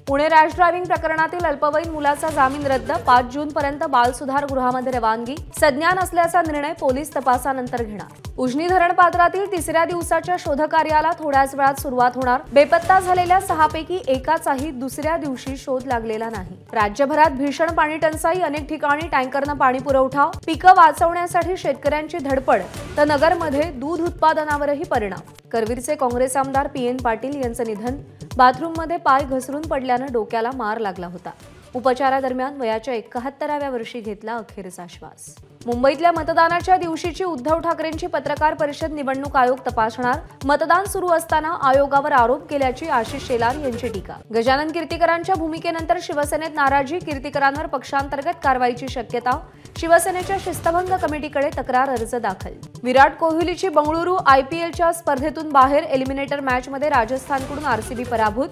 Pune rash driving प्रकरणातील अल्पवयीन मुलाचा जामीन रद्द, 5 जूनपर्यंत बाल सुधार गृहामध्ये रवानगी, सज्ञान असल्याचा निर्णय पोलीस तपासानंतर घेणार. उजनी धरण पात्रातील तिसऱ्या दिवसाच्या शोधकार्याला थोड्याच वेळात सुरुवात होणार. बेपत्ता झालेल्या 6 पैकी एकाचाही दुसऱ्या दिवशी शोध लागलेला नाही. राज्यभरात भीषण पाणी टंचाई, अनेक ठिकाणी टँकरनं पाणी पुरवठा, पिकं वाचवण्यासाठी शेतकऱ्यांची धडपड, तर नगरमध्ये दूध उत्पादनावरही परिणाम. करवीरचे काँग्रेस आमदार PN पाटील यांचं निधन, बाथरूममध्ये पाय घसरून पडल्यानं डोक्याला मार लागला होता. उपचारादरम्यान वयाच्या 71व्या वर्षी घेतला अखेरचा श्वास. मुंबईतल्या मतदानाच्या दिवशीची उद्धव ठाकरेंची पत्रकार परिषद निवडणूक आयोग तपासणार, मतदान सुरू असताना आयोगावर आरोप केल्याची आशिष शेलार यांची टीका. गजानन कीर्तीकरांच्या भूमिकेनंतर शिवसेनेत नाराजी, कीर्तीकरांवर पक्षांतर्गत कारवाईची शक्यता, शिवसेनेच्या शिस्तभंग कमिटीकडे तक्रार अर्ज दाखल. विराट कोहलीची बंगळुरू IPLच्या स्पर्धेतून बाहेर, एलिमिनेटर मॅचमध्ये राजस्थानकडून RCB पराभूत.